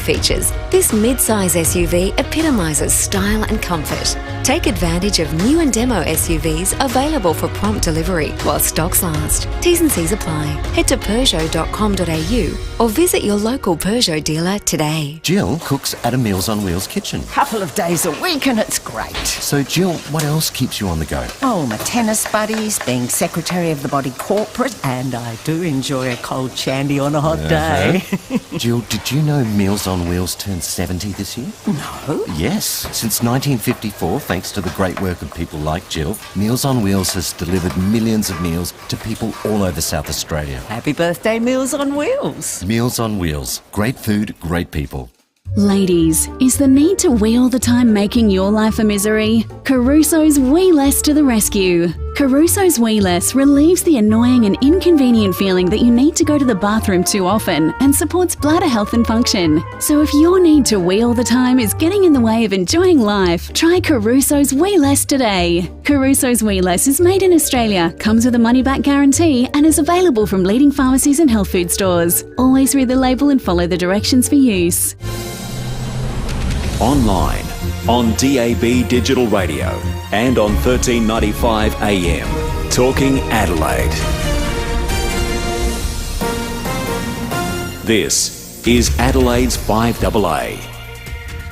features, this mid-size SUV epitomises style and comfort. Take advantage of new and demo SUVs available for prompt delivery while stocks last. T's and C's apply. Head to Peugeot.com.au or visit your local Peugeot dealer today. Jill cooks at a Meals on Wheels kitchen. Couple of days a week and it's great. So Jill, what else keeps you on the go? Oh, my tennis buddies, being secretary of the body corporate, and I do enjoy a cold shandy on a hot day. Jill, did you know Meals on Wheels turned 70 this year? No. Yes, since 1954, thanks to the great work of people like Jill, Meals on Wheels has delivered millions of meals to people all over South Australia. Happy birthday, Meals on Wheels. Meals on Wheels. Great food, great people. Ladies, is the need to wee all the time making your life a misery? Caruso's Wee Less to the rescue. Caruso's Wee Less relieves the annoying and inconvenient feeling that you need to go to the bathroom too often and supports bladder health and function. So if your need to wee all the time is getting in the way of enjoying life, try Caruso's Wee Less today. Caruso's Wee Less is made in Australia, comes with a money-back guarantee and is available from leading pharmacies and health food stores. Always read the label and follow the directions for use. Online, on DAB Digital Radio and on 1395 AM. Talking Adelaide. This is Adelaide's FIVEAA.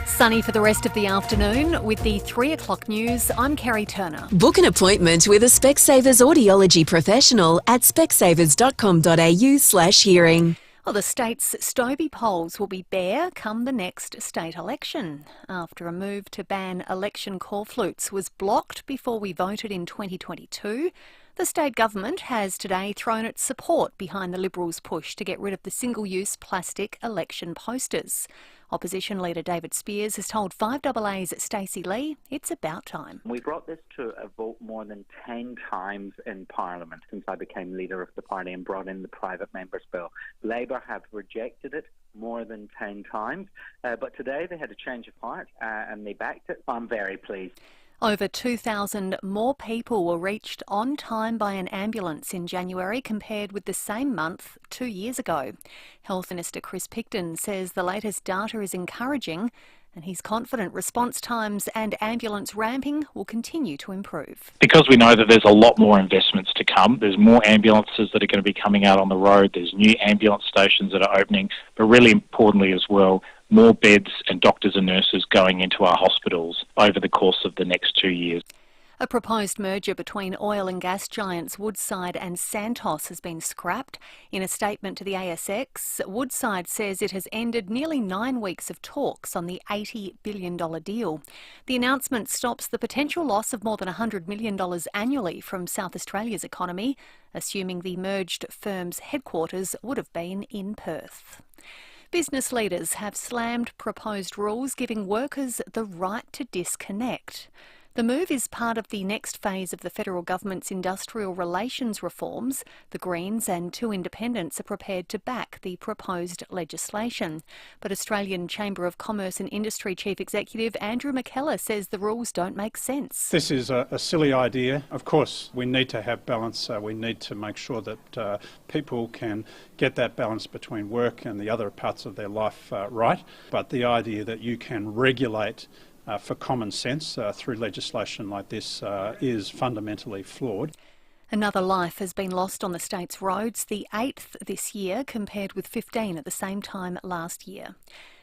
Sunny for the rest of the afternoon. With the 3 o'clock news, I'm Kerry Turner. Book an appointment with a Specsavers audiology professional at specsavers.com.au/hearing. Well, the state's Stobie polls will be bare come the next state election. After a move to ban election call flutes was blocked before we voted in 2022, the state government has today thrown its support behind the Liberals' push to get rid of the single-use plastic election posters. Opposition leader David Spears has told 5AA's Stacey Lee it's about time. We brought this to a vote more than 10 times in Parliament since I became leader of the party and brought in the private members' bill. Labour have rejected it more than 10 times, but today they had a change of heart and they backed it. I'm very pleased. Over 2,000 more people were reached on time by an ambulance in January compared with the same month 2 years ago. Health Minister Chris Picton says the latest data is encouraging and he's confident response times and ambulance ramping will continue to improve. Because we know that there's a lot more investments to come, there's more ambulances that are going to be coming out on the road, there's new ambulance stations that are opening, but really importantly as well, more beds and doctors and nurses going into our hospitals over the course of the next 2 years. A proposed merger between oil and gas giants Woodside and Santos has been scrapped. In a statement to the ASX, Woodside says it has ended nearly 9 weeks of talks on the $80 billion deal. The announcement stops the potential loss of more than $100 million annually from South Australia's economy, assuming the merged firm's headquarters would have been in Perth. Business leaders have slammed proposed rules giving workers the right to disconnect. The move is part of the next phase of the federal government's industrial relations reforms. The Greens and 2 independents are prepared to back the proposed legislation. But Australian Chamber of Commerce and Industry Chief Executive Andrew McKellar says the rules don't make sense. This is a silly idea. Of course, we need to have balance. We need to make sure that people can get that balance between work and the other parts of their life right. But the idea that you can regulate for common sense through legislation like this is fundamentally flawed. Another life has been lost on the state's roads, the 8th this year, compared with 15 at the same time last year.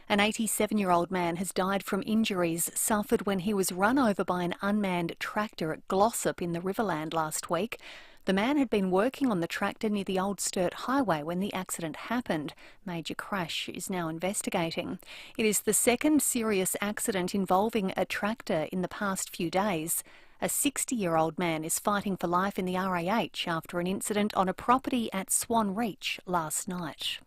An 87-year-old man has died from injuries suffered when he was run over by an unmanned tractor at Glossop in the Riverland last week. The man had been working on the tractor near the Old Sturt Highway when the accident happened. Major Crash is now investigating. It is the second serious accident involving a tractor in the past few days. A 60-year-old man is fighting for life in the RAH after an incident on a property at Swan Reach last night.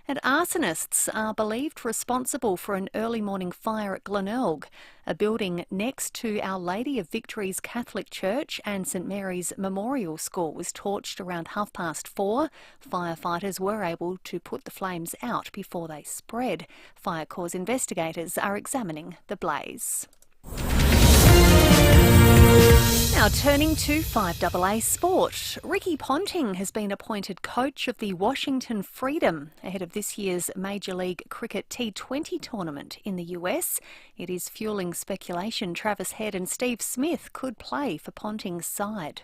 And arsonists are believed responsible for an early morning fire at Glenelg. A building next to Our Lady of Victory's Catholic Church and St Mary's Memorial School was torched around 4:30. Firefighters were able to put the flames out before they spread. Fire Corps investigators are examining the blaze. Now turning to 5AA sport. Ricky Ponting has been appointed coach of the Washington Freedom ahead of this year's Major League Cricket T20 tournament in the US. It is fuelling speculation Travis Head and Steve Smith could play for Ponting's side.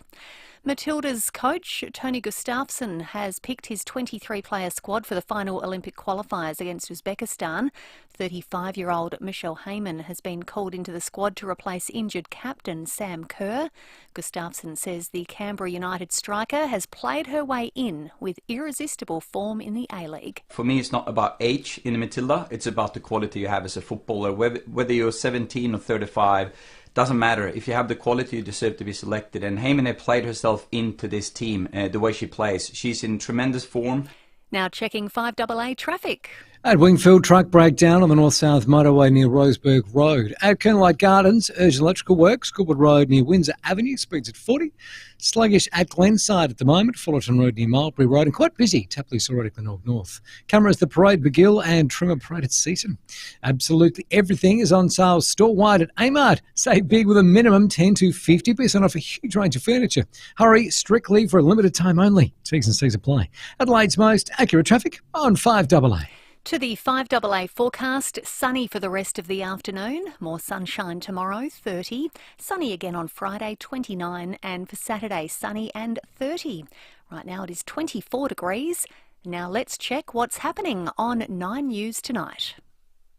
Matilda's coach, Tony Gustafsson, has picked his 23-player squad for the final Olympic qualifiers against Uzbekistan. 35-year-old Michelle Heyman has been called into the squad to replace injured captain Sam Kerr. Gustafsson says the Canberra United striker has played her way in with irresistible form in the A-League. For me, it's not about age in the Matilda, it's about the quality you have as a footballer. Whether you're 17 or 35, doesn't matter. If you have the quality, you deserve to be selected. And Heyman had played herself into this team, the way she plays. She's in tremendous form. Now checking 5AA traffic. At Wingfield, truck breakdown on the north-south motorway near Roseburg Road. At Kernlight Gardens, urgent electrical works, Goodwood Road near Windsor Avenue, speeds at 40. Sluggish at Glenside at the moment, Fullerton Road near Mulberry Road, and quite busy, Tapley Sorority Glenorg North. Cameras the Parade, McGill, and Trimmer Parade at Seaton. Absolutely everything is on sale store-wide at Amart. Save big with a minimum 10 to 50% off a huge range of furniture. Hurry, strictly for a limited time only. T's and C's apply. Adelaide's most accurate traffic on 5AA. To the 5AA forecast, sunny for the rest of the afternoon, more sunshine tomorrow, 30, sunny again on Friday, 29, and for Saturday, sunny and 30. Right now it is 24 degrees. Now let's check what's happening on 9 News tonight.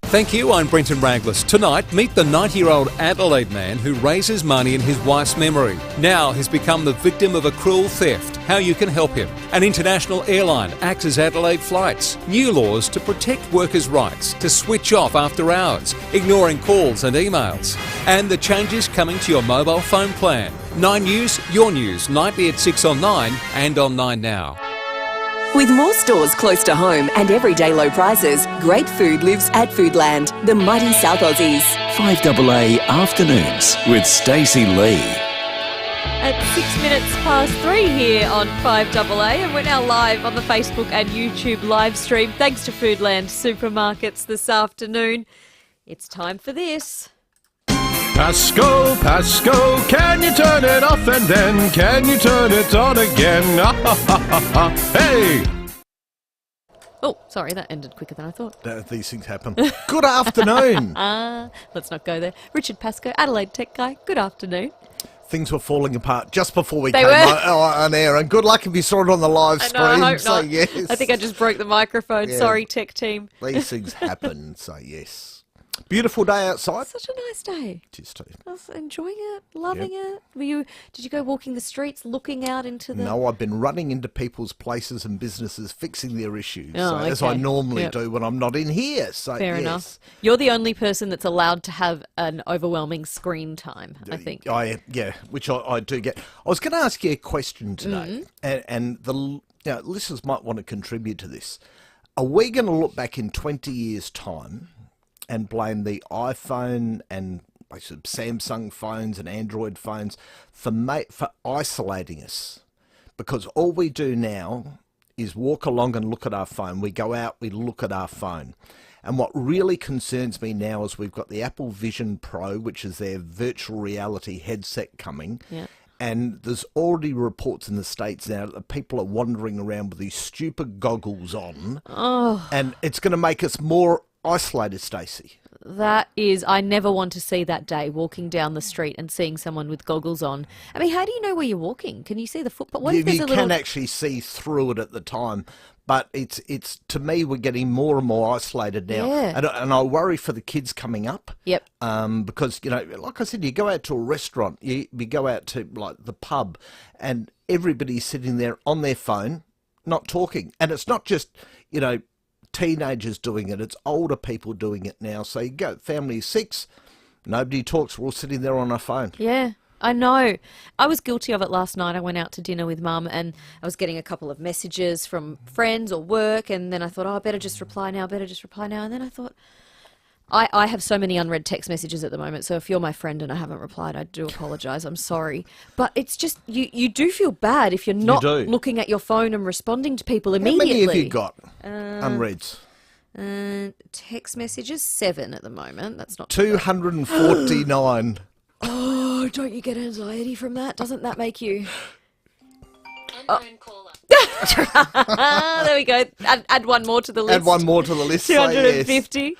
Thank you, I'm Brenton Raglis. Tonight, meet the 90-year-old Adelaide man who raises money in his wife's memory. Now he's become the victim of a cruel theft. How you can help him. An international airline acts as Adelaide Flights. New laws to protect workers' rights to switch off after hours, ignoring calls and emails. And the changes coming to your mobile phone plan. 9 News, your news, nightly at 6 on 9 and on 9 Now. With more stores close to home and everyday low prices, great food lives at Foodland, the mighty South Aussies. 5AA Afternoons with Stacey Lee. At 6 minutes past 3 here on 5AA, and we're now live on the Facebook and YouTube live stream. Thanks to Foodland Supermarkets this afternoon. It's time for this. Pasco, Pasco, can you turn it off and then can you turn it on again? Hey! Oh, sorry, that ended quicker than I thought. These things happen. Good afternoon. Let's not go there. Richard Pascoe, Adelaide Tech Guy, good afternoon. Things were falling apart just before we came on air, and good luck if you saw it on the live screen. I hope not. Yes. I think I just broke the microphone. Yeah. Sorry, tech team. These things happen, so yes. Beautiful day outside. Such a nice day. It is too. I was enjoying it, loving it. Did you go walking the streets, looking out into the... No, I've been running into people's places and businesses, fixing their issues, okay. as I normally do when I'm not in here. So fair enough. You're the only person that's allowed to have an overwhelming screen time, I think. Which I do get. I was going to ask you a question today, and the listeners might want to contribute to this. Are we going to look back in 20 years' time and blame the iPhone and Samsung phones and Android phones for isolating us? Because all we do now is walk along and look at our phone. We go out, we look at our phone. And what really concerns me now is we've got the Apple Vision Pro, which is their virtual reality headset coming. Yeah. And there's already reports in the States now that people are wandering around with these stupid goggles on. Oh. And it's going to make us more isolated, Stacey. That is, I never want to see that day, walking down the street and seeing someone with goggles on. I mean, how do you know where you're walking? Can you see the footpath? What if there's you can actually see through it at the time, but it's to me, we're getting more and more isolated now. Yeah. And I worry for the kids coming up. Yep. Because, like I said, you go out to a restaurant, you go out to like the pub, and everybody's sitting there on their phone, not talking. And it's not just, teenagers doing it, it's older people doing it now. So you go, family of 6, nobody talks, we're all sitting there on our phone. Yeah, I know. I was guilty of it last night. I went out to dinner with Mum and I was getting a couple of messages from friends or work, and then I thought, I better just reply now, And then I thought, I have so many unread text messages at the moment, so if you're my friend and I haven't replied, I do apologise. I'm sorry. But it's just, you do feel bad if you're not looking at your phone and responding to people immediately. How many have you got unreads? Text messages, 7 at the moment. That's not 249. Oh, don't you get anxiety from that? Doesn't that make you... Unknown caller. There we go. Add one more to the list. Add one more to the list. 250. Yes.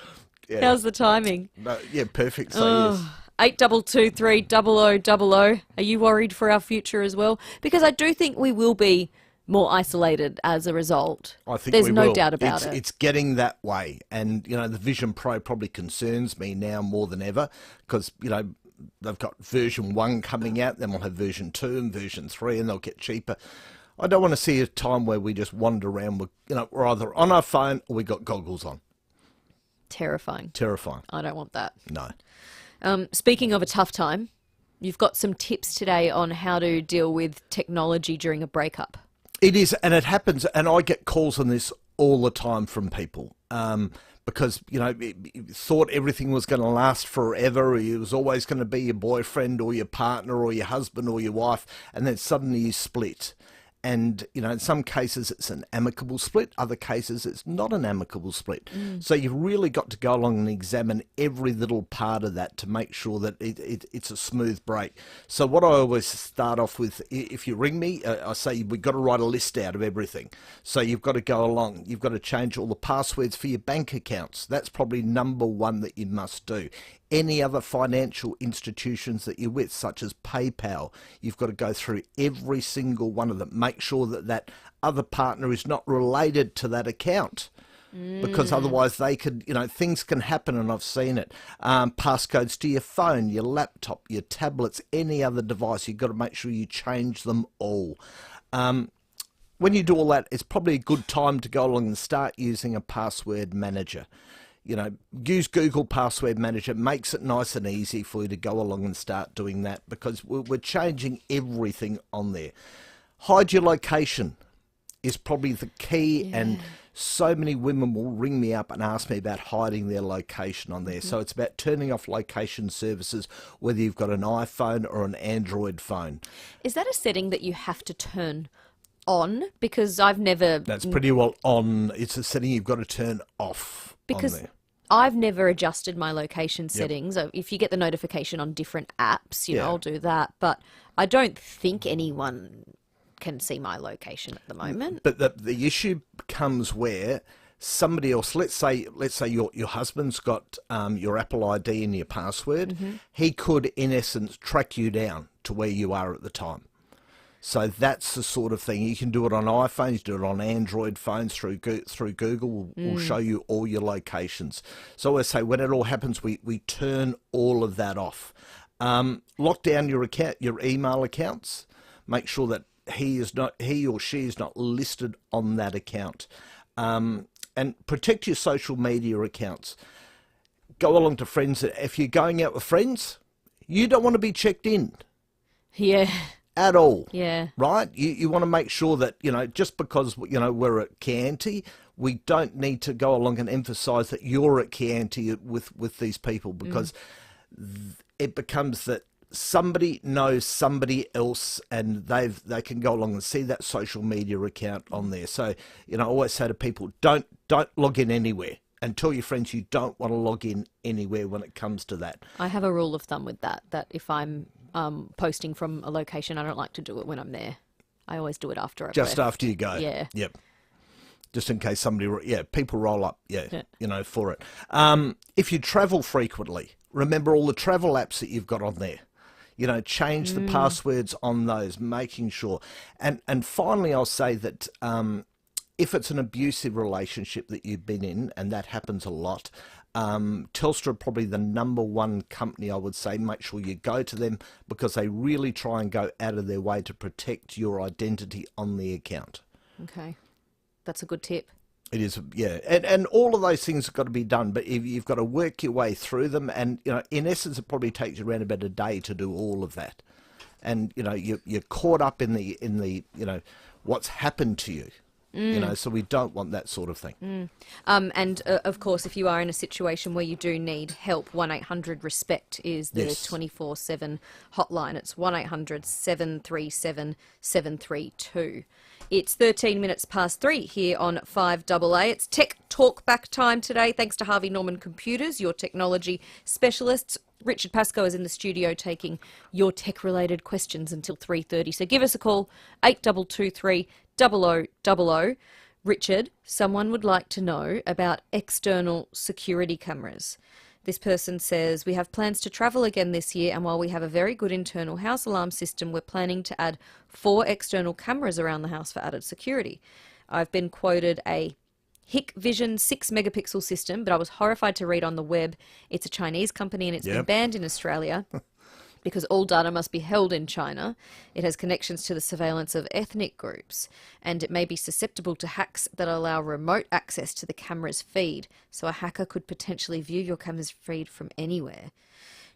Yeah. How's the timing? No, yeah, perfect. So yes. 8223 0000. Are you worried for our future as well? Because I do think we will be more isolated as a result. I think there's we no will. doubt about it. It's getting that way, and the Vision Pro probably concerns me now more than ever because they've got version 1 coming out, then we'll have version 2 and version 3, and they'll get cheaper. I don't want to see a time where we just wander around with, we're either on our phone or we got goggles on. Terrifying. I don't want that. No. Speaking of a tough time, you've got some tips today on how to deal with technology during a breakup. It is, and it happens, and I get calls on this all the time from people because, you thought everything was going to last forever, or it was always going to be your boyfriend or your partner or your husband or your wife, and then suddenly you split. And, in some cases it's an amicable split, other cases it's not an amicable split. So you've really got to go along and examine every little part of that to make sure that it's a smooth break. So what I always start off with, if you ring me, I say we've got to write a list out of everything. So you've got to go along, you've got to change all the passwords for your bank accounts. That's probably number one that you must do. Any other financial institutions that you're with, such as PayPal, you've got to go through every single one of them. Make sure that that other partner is not related to that account. Because otherwise they could, things can happen, and I've seen it. Passcodes to your phone, your laptop, your tablets, any other device, you've got to make sure you change them all. When you do all that, it's probably a good time to go along and start using a password manager. Use Google Password Manager. It makes it nice and easy for you to go along and start doing that because we're changing everything on there. Hide your location is probably the key, and so many women will ring me up and ask me about hiding their location on there. So it's about turning off location services, whether you've got an iPhone or an Android phone. Is that a setting that you have to turn on? Because I've never... That's pretty well on. It's a setting you've got to turn off because on there. I've never adjusted my location settings. If you get the notification on different apps, I'll do that. But I don't think anyone can see my location at the moment. But the issue comes where somebody else, let's say your husband's got your Apple ID and your password, he could in essence track you down to where you are at the time. So that's the sort of thing. You can do it on iPhones, you do it on Android phones through Google. Will show you all your locations. So I say when it all happens, we turn all of that off. Lock down your email accounts. Make sure that he or she is not listed on that account. And protect your social media accounts. Go along to friends. If you're going out with friends, you don't want to be checked in. Yeah. At all. Yeah. Right? You want to make sure that, just because, we're at Chianti, we don't need to go along and emphasise that you're at Chianti with these people because it becomes that somebody knows somebody else and they can go along and see that social media account on there. So, I always say to people, don't log in anywhere. And tell your friends you don't want to log in anywhere when it comes to that. I have a rule of thumb with that if I'm posting from a location, I don't like to do it when I'm there. I always do it after I've Just left. after you go. Yeah. Yep. Just in case people roll up, for it. If you travel frequently, remember all the travel apps that you've got on there. Change the passwords on those, making sure. And finally, I'll say that if it's an abusive relationship that you've been in, and that happens a lot, Telstra are probably the number one company, I would say. Make sure you go to them because they really try and go out of their way to protect your identity on the account. Okay. That's a good tip. It is, yeah. And all of those things have got to be done, but you've got to work your way through them. And, in essence, it probably takes you around about a day to do all of that. And, you're caught up in the what's happened to you. So we don't want that sort of thing. And of course, if you are in a situation where you do need help, 1-800-RESPECT is the 24/7 hotline. It's 1-800-737-732. It's 13 minutes past 3 here on 5AA. It's Tech Talk Back time today, thanks to Harvey Norman Computers, your technology specialists. Richard Pascoe is in the studio taking your tech-related questions until 3:30. So give us a call, 8223 0000. Richard, someone would like to know about external security cameras. This person says, we have plans to travel again this year, and while we have a very good internal house alarm system, we're planning to add 4 external cameras around the house for added security. I've been quoted a Hikvision 6 megapixel system, but I was horrified to read on the web it's a Chinese company and it's been banned in Australia because all data must be held in China. It has connections to the surveillance of ethnic groups, and it may be susceptible to hacks that allow remote access to the camera's feed, so a hacker could potentially view your camera's feed from anywhere.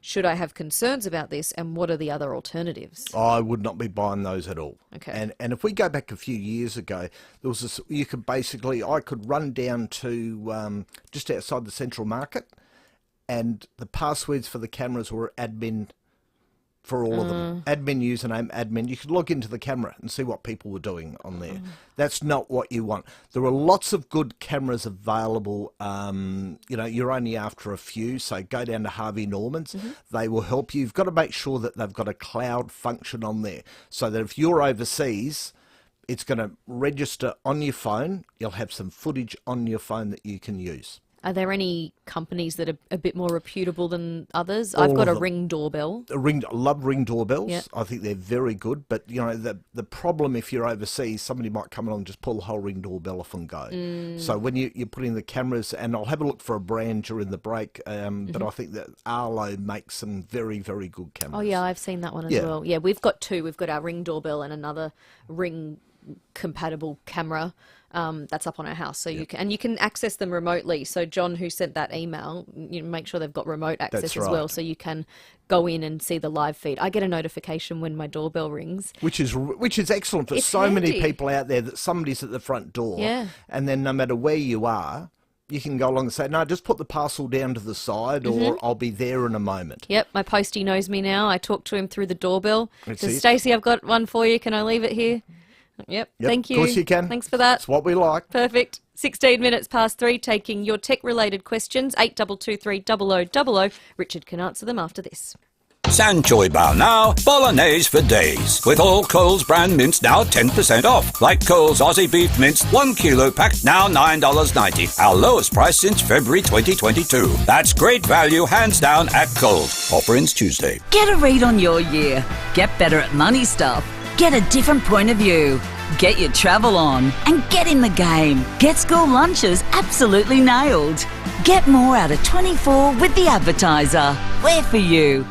Should I have concerns about this, and what are the other alternatives? I would not be buying those at all. Okay. And if we go back a few years ago, there was this, I could run down to just outside the Central Market, and the passwords for the cameras were admin for all of them. Admin username, admin. You could log into the camera and see what people were doing on there. That's not what you want. There are lots of good cameras available. You're only after a few, so go down to Harvey Norman's. They will help you. You've got to make sure that they've got a cloud function on there, so that if you're overseas, it's going to register on your phone. You'll have some footage on your phone that you can use. Are there any companies that are a bit more reputable than others? All I've got a of them. Ring doorbell. I love Ring doorbells. Yep. I think they're very good. But, the problem if you're overseas, somebody might come along and just pull the whole Ring doorbell off and go. So when you're putting the cameras, and I'll have a look for a brand during the break, but I think that Arlo makes some very, very good cameras. Oh, yeah, I've seen that one as well. Yeah, we've got 2. We've got our Ring doorbell and another Ring compatible camera that's up on our house, so you can access them remotely. So John, who sent that email, make sure they've got remote access as well, so you can go in and see the live feed. I get a notification when my doorbell rings, which is excellent for It's so handy. many people out there that somebody's at the front door, Yeah. and then no matter where you are, you can go along and say, no, just put the parcel down to the side, or I'll be there in a moment. Yep, my postie knows me now. I talk to him through the doorbell. That's Says, it. Stacey, I've got one for you. Can I leave it here? Yep, thank you. Of course you can. Thanks for that. It's what we like. Perfect. 16 minutes past 3, taking your tech-related questions, 8223 0000. Richard can answer them after this. Sanchoy Bar now, bolognese for days. With all Coles brand mints now 10% off. Like Coles Aussie Beef Mince, 1 kilo pack, now $9.90. Our lowest price since February 2022. That's great value, hands down, at Coles. Offer ends Tuesday. Get a read on your year. Get better at money stuff. Get a different point of view. Get your travel on and get in the game. Get school lunches absolutely nailed. Get more out of 24 with The Advertiser. We're for you.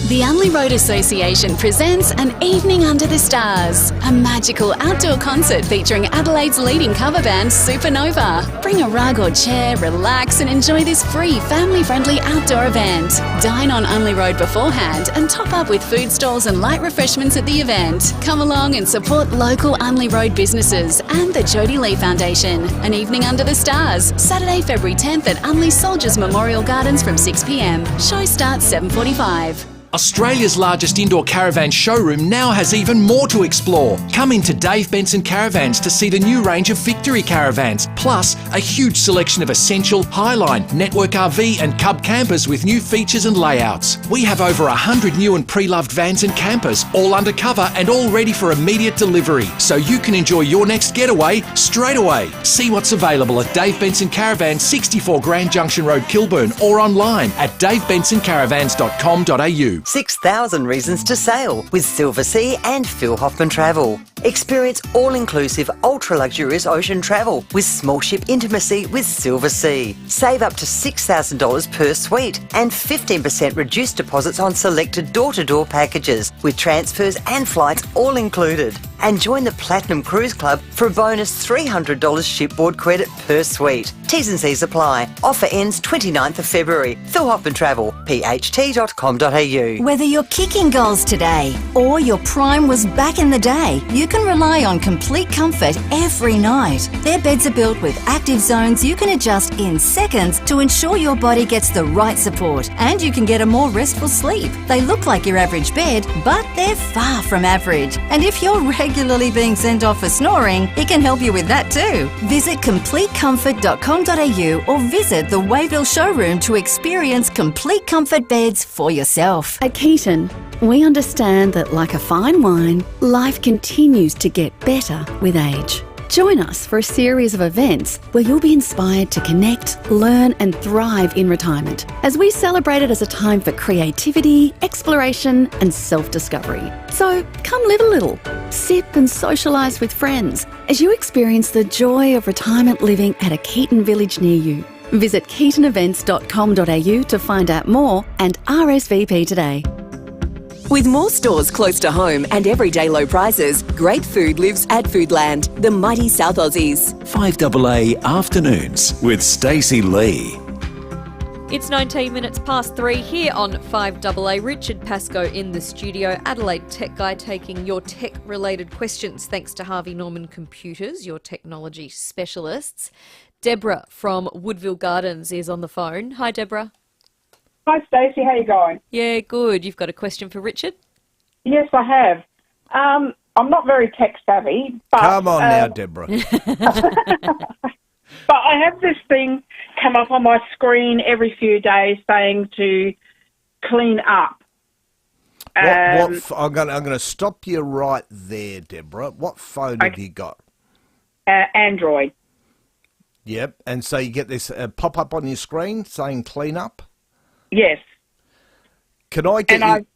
The Unley Road Association presents An Evening Under the Stars, a magical outdoor concert featuring Adelaide's leading cover band, Supernova. Bring a rug or chair, relax and enjoy this free, family-friendly outdoor event. Dine on Unley Road beforehand and top up with food stalls and light refreshments at the event. Come along and support local Unley Road businesses and the Jodie Lee Foundation. An Evening Under the Stars, Saturday, February 10th at Unley Soldiers Memorial Gardens from 6 p.m. Show starts 7:45. Australia's largest indoor caravan showroom now has even more to explore. Come into Dave Benson Caravans to see the new range of Victory caravans, plus a huge selection of Essential, Highline, Network RV and Cub campers with new features and layouts. We have over 100 new and pre-loved vans and campers, all undercover and all ready for immediate delivery, so you can enjoy your next getaway straight away. See what's available at Dave Benson Caravans, 64 Grand Junction Road, Kilburn, or online at davebensoncaravans.com.au. 6,000 reasons to sail with Silver Sea and Phil Hoffman Travel. Experience all-inclusive, ultra-luxurious ocean travel with small ship intimacy with Silver Sea. Save up to $6,000 per suite and 15% reduced deposits on selected door-to-door packages with transfers and flights all included. And join the Platinum Cruise Club for a bonus $300 shipboard credit per suite. T's and C's apply. Offer ends 29th of February. Phil Hoffman Travel, pht.com.au. Whether you're kicking goals today or your prime was back in the day, you can can rely on complete comfort every night. Their beds are built with active zones you can adjust in seconds to ensure your body gets the right support and you can get a more restful sleep. They look like your average bed, but they're far from average. And if you're regularly being sent off for snoring, it can help you with that too. Visit completecomfort.com.au or visit the Wayville showroom to experience complete comfort beds for yourself. At Keaton, we understand that like a fine wine, life continues to get better with age. Join us for a series of events where you'll be inspired to connect, learn and thrive in retirement as we celebrate it as a time for creativity, exploration and self-discovery. So come live a little, sip and socialise with friends as you experience the joy of retirement living at a Keaton village near you. Visit keatonevents.com.au to find out more and RSVP today. With more stores close to home and everyday low prices, great food lives at Foodland, the mighty South Aussies. 5AA Afternoons with Stacey Lee. It's 19 minutes past 3 here on 5AA. Richard Pascoe in the studio. Adelaide Tech Guy taking your tech-related questions thanks to Harvey Norman Computers, your technology specialists. Deborah from Woodville Gardens is on the phone. Hi, Deborah. Hi, Stacey. How you going? Yeah, good. You've got a question for Richard? Yes, I have. I'm not very tech savvy, but... Come on now, Deborah. But I have this thing come up on my screen every few days saying to clean up. I'm going to stop you right there, Deborah. What phone have you got? Android. Yep, and so you get this pop-up on your screen saying clean up? Yes. Can I get you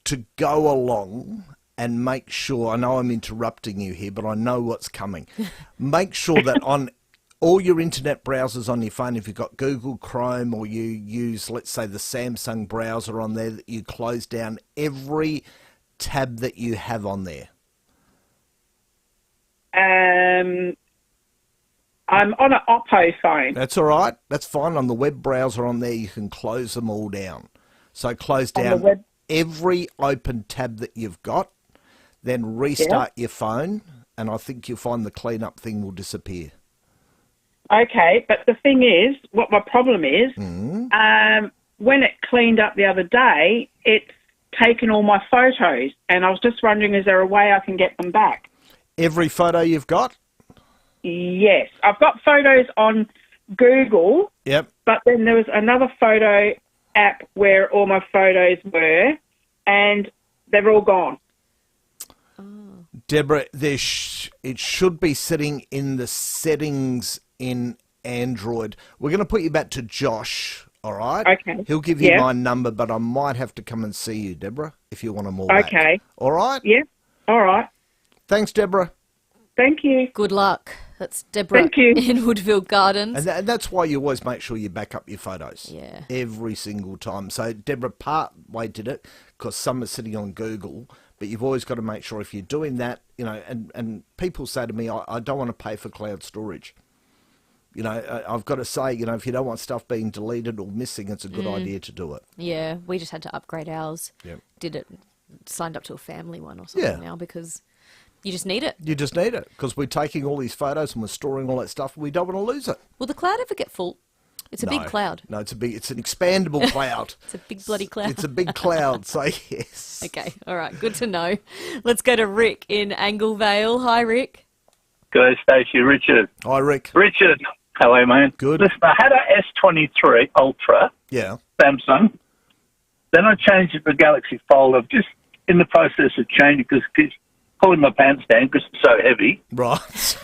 to go along and make sure, I know I'm interrupting you here, but I know what's coming. Make sure that on all your internet browsers on your phone, if you've got Google Chrome or you use, let's say, the Samsung browser on there, that you close down every tab that you have on there. I'm on an Oppo phone. That's all right. That's fine. On the web browser on there, you can close them all down. So close down every open tab that you've got, then restart your phone, and I think you'll find the cleanup thing will disappear. Okay, but the thing is, what my problem is, when it cleaned up the other day, it's taken all my photos, and I was just wondering, is there a way I can get them back? Every photo you've got? Yes. I've got photos on Google. Yep. But then there was another photo app where all my photos were, and they're all gone. Deborah, it should be sitting in the settings in Android. We're going to put you back to Josh, all right? Okay. He'll give you my number, but I might have to come and see you, Deborah, if you want them all back. Okay. All right? Yeah. All right. Thanks, Deborah. Thank you. Good luck. That's Deborah in Woodville Gardens. And that's why you always make sure you back up your photos. Yeah. Every single time. So Deborah part way did it because some are sitting on Google, but you've always got to make sure if you're doing that, you know, and people say to me, I don't want to pay for cloud storage. You know, I've got to say, you know, if you don't want stuff being deleted or missing, it's a good idea to do it. Yeah, we just had to upgrade ours. Yep. Did it, signed up to a family one or something now because you just need it. You just need it because we're taking all these photos and we're storing all that stuff and we don't want to lose it. Will the cloud ever get full? It's a big cloud. No, it's an expandable cloud. It's a big bloody cloud. It's a big cloud, so yes. Okay, all right, good to know. Let's go to Rick in Anglevale. Hi, Rick. Go, Stacey. Richard. Hi, Rick. Richard, how are you, man? Good. Listen, I had a S23 Ultra, Samsung. Then I changed it to Galaxy Fold. I'm just in the process of changing because it's pulling my pants down because it's so heavy. Right.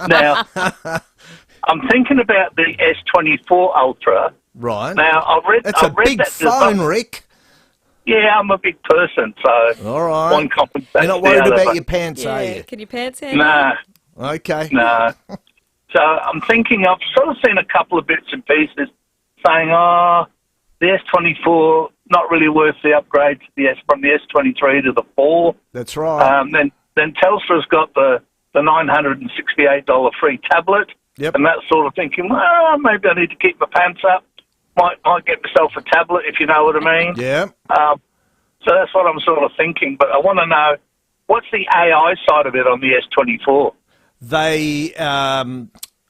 Now, I'm thinking about the S24 Ultra. Right. Now, I've read That's a big that phone, Rick. Yeah, I'm a big person, so all right. One compensates You're not the worried other, about but- your pants, are you? Can your pants handle Nah. Okay. No. So I'm thinking, I've sort of seen a couple of bits and pieces saying, the S24, not really worth the upgrade to from the S23 to the 4. That's right. Then Telstra's got the $968 free tablet. Yep. And that sort of thinking, well, maybe I need to keep my pants up. Might get myself a tablet, if you know what I mean. Yeah. So that's what I'm sort of thinking. But I want to know, What's the AI side of it on the S24? They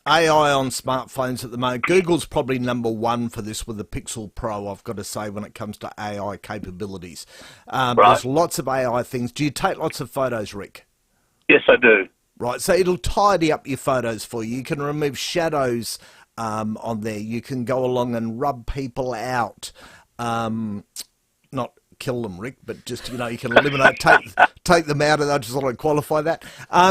AI on smartphones at the moment. Google's probably number one for this with the Pixel Pro, I've got to say, when it comes to AI capabilities. There's lots of AI things. Do you take lots of photos, Rick? Yes, I do. Right, so it'll tidy up your photos for you. You can remove shadows on there. You can go along and rub people out. Not kill them, Rick, but just, you can eliminate, take them out, and I just want to qualify that.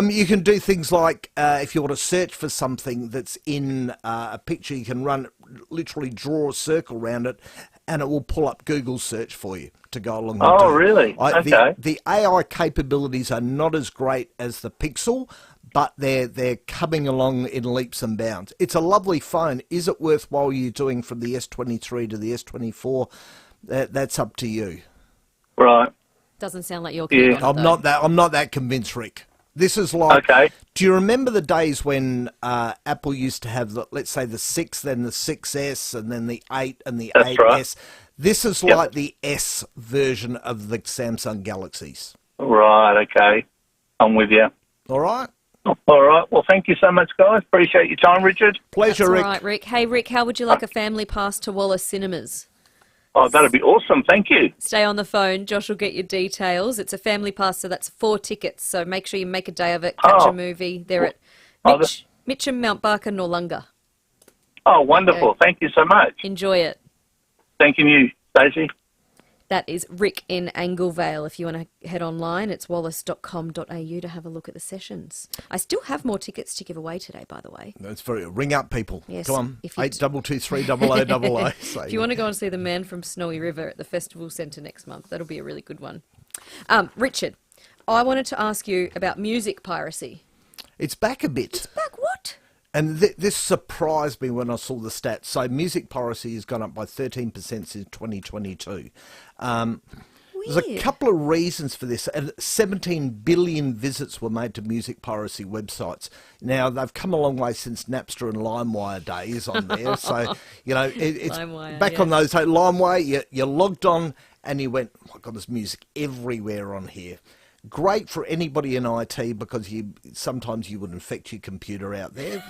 You can do things like, if you want to search for something that's in a picture, you can literally draw a circle around it, and it will pull up Google search for you to go along with it. Oh, really? Okay. The AI capabilities are not as great as the Pixel, but they're coming along in leaps and bounds. It's a lovely phone. Is it worthwhile you doing from the S23 to the S24? That's up to you. Right. Doesn't sound like you're keen on it, I'm not that convinced, Rick. This is like, okay. Do you remember the days when Apple used to have, let's say, the 6, then the 6S, and then the 8 and the 8S? Right. This is like the S version of the Samsung Galaxies. Right, okay. I'm with you. All right. All right. Well, thank you so much, guys. Appreciate your time, Richard. Pleasure, That's Rick. All right, Rick. Hey, Rick, how would you like a family pass to Wallace Cinemas? Oh, that'd be awesome. Thank you. Stay on the phone. Josh will get your details. It's a family pass, so that's 4 tickets. So make sure you make a day of it. Catch a movie. They're at Mitcham, Mount Barker, Noarlunga. Oh, wonderful. Thank you so much. Enjoy it. Thanking you, Stacey. That is Rick in Anglevale. If you want to head online, it's wallace.com.au to have a look at the sessions. I still have more tickets to give away today, by the way. That's very... Ring up, people. Yes, Come on, 822300000. If you want to go and see The Man from Snowy River at the Festival Centre next month, that'll be a really good one. Richard, I wanted to ask you about music piracy. It's back a bit. It's back what? And this surprised me when I saw the stats. So music piracy has gone up by 13% since 2022. There's a couple of reasons for this. 17 billion visits were made to music piracy websites. Now, they've come a long way since Napster and LimeWire days on there. So, it's LimeWire, back on those days. LimeWire, you logged on and you went, oh my God, there's music everywhere on here. Great for anybody in IT because sometimes you would infect your computer out there.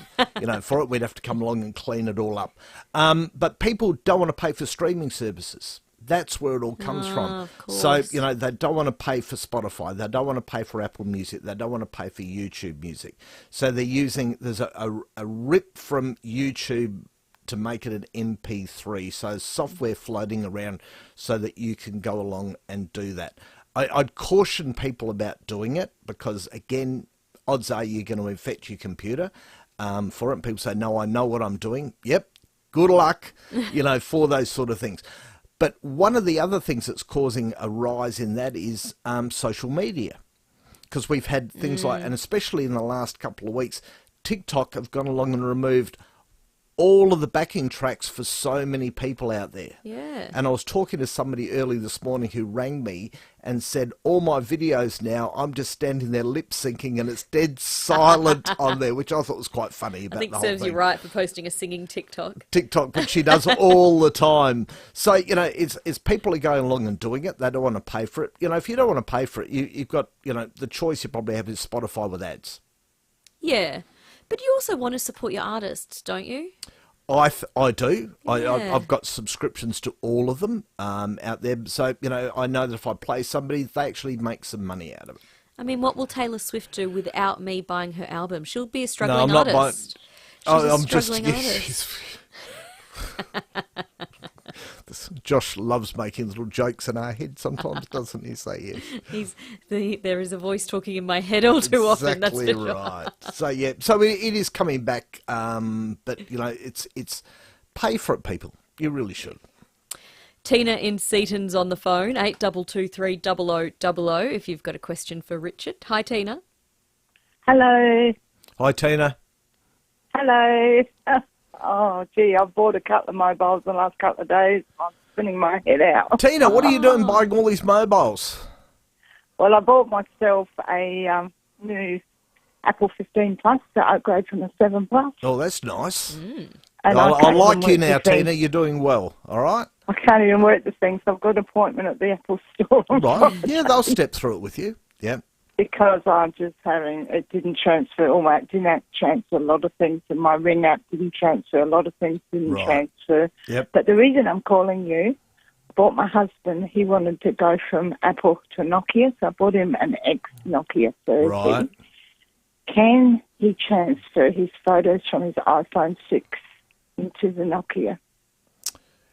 For it, we'd have to come along and clean it all up. But people don't want to pay for streaming services. That's where it all comes from. So, they don't want to pay for Spotify. They don't want to pay for Apple Music. They don't want to pay for YouTube Music. So there's a rip from YouTube to make it an MP3. So software floating around so that you can go along and do that. I'd caution people about doing it because, again, odds are you're going to infect your computer for it. And people say, no, I know what I'm doing. Yep, good luck, for those sort of things. But one of the other things that's causing a rise in that is social media. Because we've had things like, and especially in the last couple of weeks, TikTok have gone along and removed all of the backing tracks for so many people out there. Yeah. And I was talking to somebody early this morning who rang me and said, all my videos now, I'm just standing there lip syncing and it's dead silent on there, which I thought was quite funny about I think the whole serves thing. you right for posting a singing TikTok. But she does all the time. So, it's people are going along and doing it. They don't want to pay for it. If you don't want to pay for it, you've got, the choice you probably have is Spotify with ads. Yeah. But you also want to support your artists, don't you? I do. Yeah. I've got subscriptions to all of them out there. So, I know that if I play somebody, they actually make some money out of it. I mean, what will Taylor Swift do without me buying her album? She'll be a struggling no, I'm artist. Not buying... She's a struggling artist. Josh loves making little jokes in our head sometimes, doesn't he? So, yes. There is a voice talking in my head all too often. That's for sure. Right. So, so it is coming back, but, it's pay for it, people. You really should. Tina in Seaton's on the phone, 82230000 if you've got a question for Richard. Hi, Tina. Hello. Hi, Tina. Hello. Oh, gee, I've bought a couple of mobiles in the last couple of days. I'm spinning my head out. Tina, what are you doing buying all these mobiles? Well, I bought myself a new Apple 15 Plus to upgrade from the 7 Plus. Oh, that's nice. And I like you now, Tina. You're doing well, all right? I can't even work the thing, so I've got an appointment at the Apple store. Right. Yeah, they'll step through it with you. Yeah. because I'm just having, it didn't transfer, it didn't transfer a lot of things, and my Ring app didn't transfer a lot of things, transfer. Yep. But the reason I'm calling you, I bought my husband, he wanted to go from Apple to Nokia, so I bought him an ex-Nokia 30. Right. Can he transfer his photos from his iPhone 6 into the Nokia?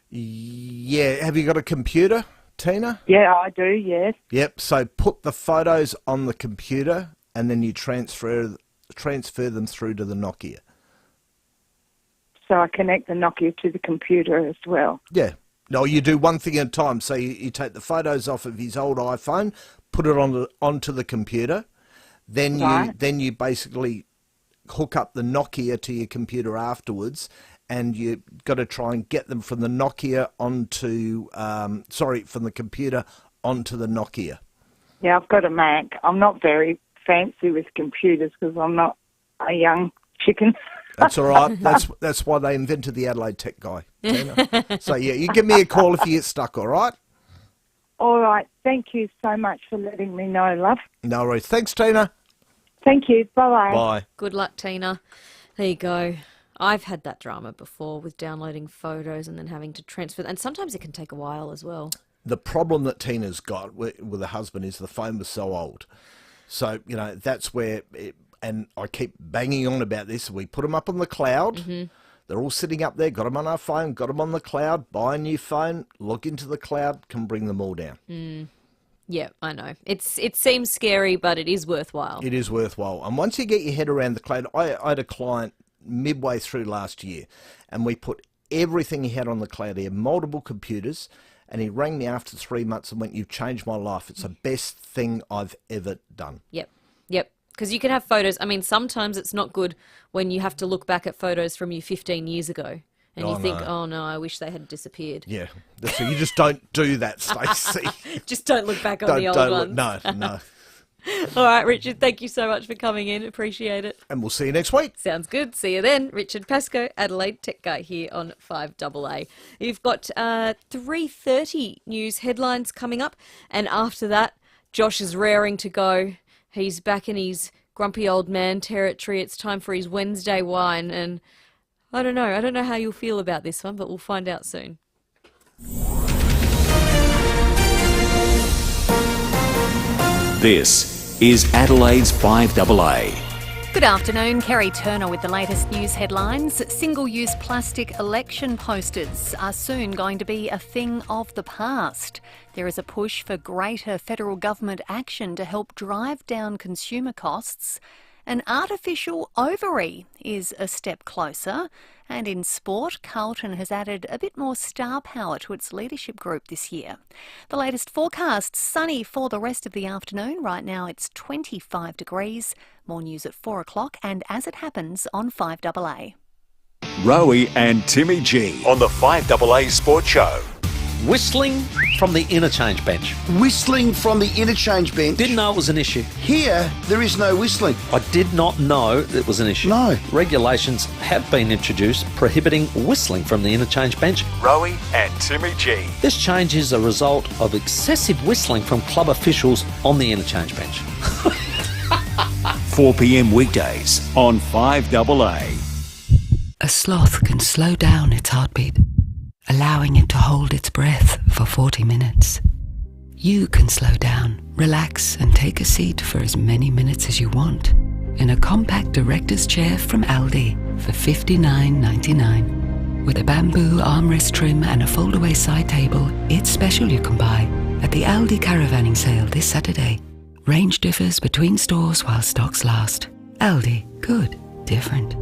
Yeah. Have you got a computer, Tina? Yeah, I do, yes. Yep. So put the photos on the computer and then you transfer them through to the Nokia. So I connect the Nokia to the computer as well. Yeah. No, you do one thing at a time. So you take the photos off of his old iPhone, put it onto the computer, then you basically hook up the Nokia to your computer afterwards, and you've got to try and get them from the Nokia from the computer onto the Nokia. Yeah, I've got a Mac. I'm not very fancy with computers because I'm not a young chicken. That's all right. That's why they invented the Adelaide Tech Guy. So, yeah, you give me a call if you get stuck, all right? All right. Thank you so much for letting me know, love. No worries. Thanks, Tina. Thank you. Bye-bye. Bye. Good luck, Tina. There you go. I've had that drama before with downloading photos and then having to transfer. And sometimes it can take a while as well. The problem that Tina's got with her husband is the phone was so old. So, that's where... and I keep banging on about this. We put them up on the cloud. Mm-hmm. They're all sitting up there, got them on our phone, got them on the cloud, buy a new phone, log into the cloud, can bring them all down. Yeah, I know. It seems scary, but it is worthwhile. It is worthwhile. And once you get your head around the cloud, I had a client midway through last year, and we put everything he had on the cloud. He had multiple computers, and he rang me after 3 months and went, "You've changed my life. It's the best thing I've ever done." Yep. Because you can have photos. I mean, sometimes it's not good when you have to look back at photos from you 15 years ago and you think, oh no, I wish they had disappeared. Yeah. So you just don't do that, Stacey. Just don't look back on the old ones. No. All right, Richard, thank you so much for coming in. Appreciate it. And we'll see you next week. Sounds good. See you then. Richard Pascoe, Adelaide Tech Guy here on 5AA. You've got 3:30 news headlines coming up. And after that, Josh is raring to go. He's back in his grumpy old man territory. It's time for his Wednesday wine. And I don't know how you'll feel about this one, but we'll find out soon. This is Adelaide's 5AA. Good afternoon, Kerry Turner with the latest news headlines. Single-use plastic election posters are soon going to be a thing of the past. There is a push for greater federal government action to help drive down consumer costs. An artificial ovary is a step closer. And in sport, Carlton has added a bit more star power to its leadership group this year. The latest forecast, sunny for the rest of the afternoon. Right now it's 25 degrees. More news at 4 o'clock and as it happens on 5AA. Rowie and Timmy G on the 5AA Sports Show. Whistling from the interchange bench. Whistling from the interchange bench? Didn't know it was an issue. Here, there is no whistling. I did not know it was an issue. No. Regulations have been introduced prohibiting whistling from the interchange bench. Rowie and Timmy G. This change is a result of excessive whistling from club officials on the interchange bench. 4 p.m. weekdays on 5AA. A sloth can slow down its heartbeat, allowing it to hold its breath for 40 minutes. You can slow down, relax, and take a seat for as many minutes as you want in a compact director's chair from Aldi for $59.99. With a bamboo armrest trim and a fold-away side table, it's special you can buy at the Aldi Caravanning Sale this Saturday. Range differs between stores while stocks last. Aldi, good, different.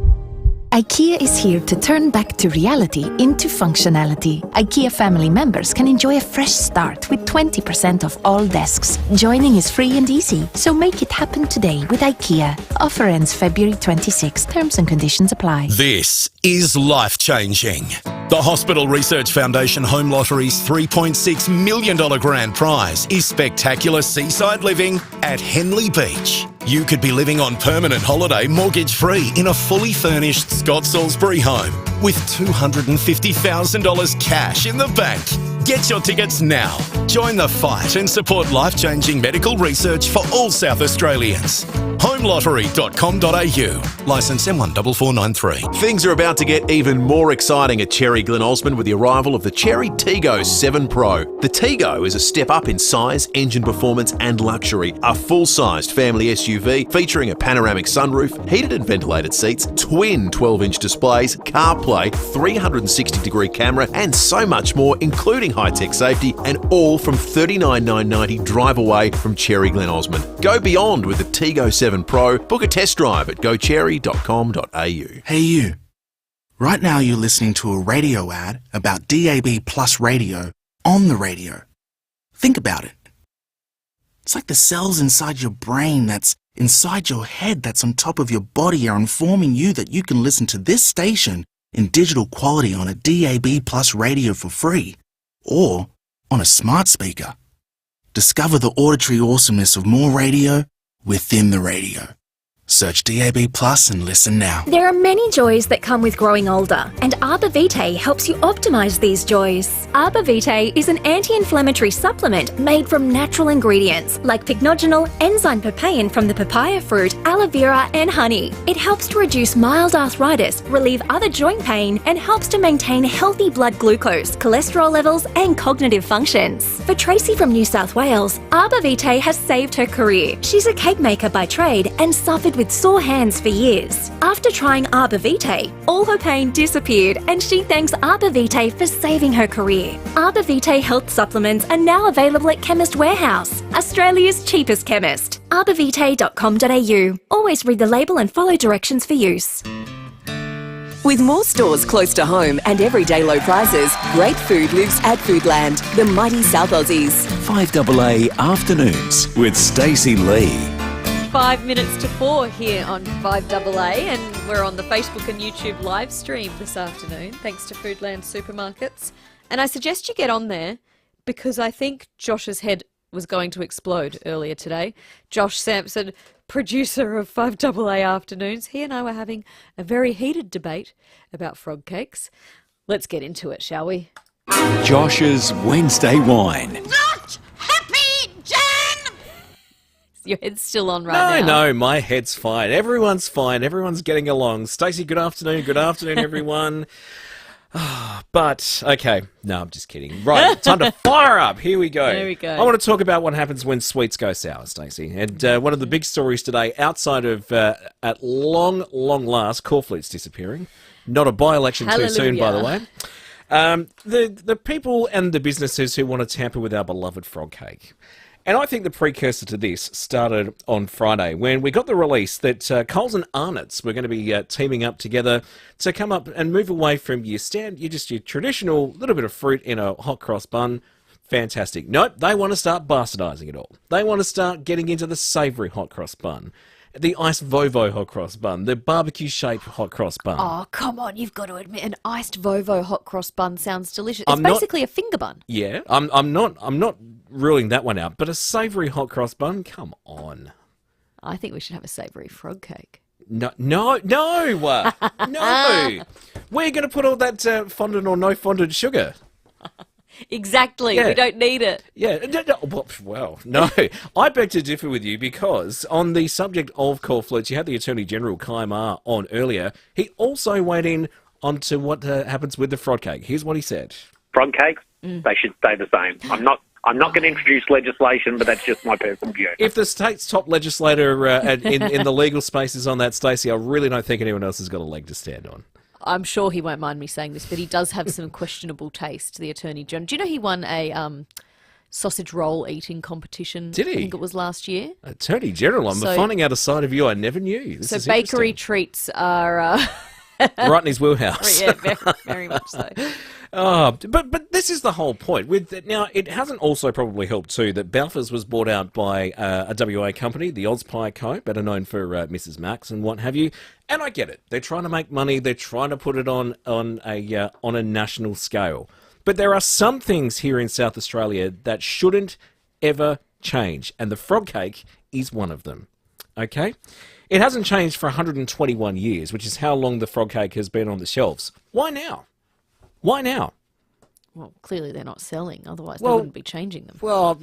IKEA is here to turn back to reality into functionality. IKEA family members can enjoy a fresh start with 20% off all desks. Joining is free and easy, so make it happen today with IKEA. Offer ends February 26. Terms and conditions apply. This is life-changing. The Hospital Research Foundation Home Lottery's $3.6 million grand prize is spectacular seaside living at Henley Beach. You could be living on permanent holiday mortgage-free in a fully furnished Scott Salisbury home with $250,000 cash in the bank. Get your tickets now. Join the fight and support life-changing medical research for all South Australians. homelottery.com.au. Licence M14493. Things are about to get even more exciting at Cherry Glen Osmond with the arrival of the Cherry Tiggo 7 Pro. The Tiggo is a step up in size, engine performance and luxury. A full-sized family SUV featuring a panoramic sunroof, heated and ventilated seats, twin 12-inch displays, CarPlay, 360-degree camera and so much more, including high-tech safety, and all from $39,990 drive away from Cherry Glen Osmond. Go beyond with the Tiggo 7 Pro. Book a test drive at gocherry.com.au. Hey you. Right now you're listening to a radio ad about DAB Plus radio on the radio. Think about it. It's like the cells inside your brain that's inside your head that's on top of your body are informing you that you can listen to this station in digital quality on a DAB Plus radio for free or on a smart speaker. Discover the auditory awesomeness of more radio within the radio. Search DAB Plus and listen now. There are many joys that come with growing older, and Arbor Vitae helps you optimise these joys. Arbor Vitae is an anti-inflammatory supplement made from natural ingredients like pycnogenol, enzyme papain from the papaya fruit, aloe vera and honey. It helps to reduce mild arthritis, relieve other joint pain, and helps to maintain healthy blood glucose, cholesterol levels and cognitive functions. For Tracy from New South Wales, Arbor Vitae has saved her career. She's a cake maker by trade and suffered with sore hands for years. After trying Arbor Vitae, all her pain disappeared and she thanks Arbor Vitae for saving her career. Arbor Vitae health supplements are now available at Chemist Warehouse, Australia's cheapest chemist. arborvitae.com.au. Always read the label and follow directions for use. With more stores close to home and everyday low prices, great food lives at Foodland, the mighty South Aussies. 5AA Afternoons with Stacey Lee. 5 minutes to 4 here on 5AA, and we're on the Facebook and YouTube live stream this afternoon, thanks to Foodland Supermarkets. And I suggest you get on there because I think Josh's head was going to explode earlier today. Josh Sampson, producer of 5AA Afternoons, he and I were having a very heated debate about frog cakes. Let's get into it, shall we? Josh's Wednesday Wine. Not happy, Jan! Your head's still on right now. No, my head's fine. Everyone's fine. Everyone's getting along. Stacey, good afternoon. Good afternoon, everyone. But, okay. No, I'm just kidding. Right, time to fire up. Here we go. There we go. I want to talk about what happens when sweets go sour, Stacey. And one of the big stories today, outside of, at long last, cornflake's disappearing. Not a by-election too soon, by the way. The people and the businesses who want to tamper with our beloved frog cake. And I think the precursor to this started on Friday when we got the release that Coles and Arnott's were going to be teaming up together to come up and move away from your traditional little bit of fruit in a hot cross bun. Fantastic. Nope, they want to start bastardising it all. They want to start getting into the savoury hot cross bun, the iced Vovo hot cross bun, the barbecue-shaped hot cross bun. Oh, come on, you've got to admit, an iced Vovo hot cross bun sounds delicious. It's basically a finger bun. Yeah, I'm not ruling that one out, but a savoury hot cross bun, come on. I think we should have a savoury frog cake. No. No. Where are you going to put all that fondant or no fondant sugar? Exactly. Yeah. We don't need it. Yeah. Well, no. I beg to differ with you because on the subject of cornflakes, you had the Attorney General, Kai Ma, on earlier. He also weighed in onto what happens with the frog cake. Here's what he said. Frog cakes, they should stay the same. I'm not going to introduce legislation, but that's just my personal view. If the state's top legislator in the legal space is on that, Stacey, I really don't think anyone else has got a leg to stand on. I'm sure he won't mind me saying this, but he does have some questionable taste, the Attorney General. Do you know he won a sausage roll eating competition? Did he? I think it was last year. Attorney General, I'm finding out a side of you I never knew. This is bakery treats are... right in his wheelhouse. Yeah, very much so. But this is the whole point. Now, it hasn't also probably helped too that Balfour's was bought out by a WA company, the Ozpie Co., better known for Mrs. Max and what have you. And I get it. They're trying to make money. They're trying to put it on a national scale. But there are some things here in South Australia that shouldn't ever change, and the frog cake is one of them. Okay? It hasn't changed for 121 years, which is how long the frog cake has been on the shelves. Why now? Why now? Well, clearly they're not selling, otherwise they Well- wouldn't be changing them. Well,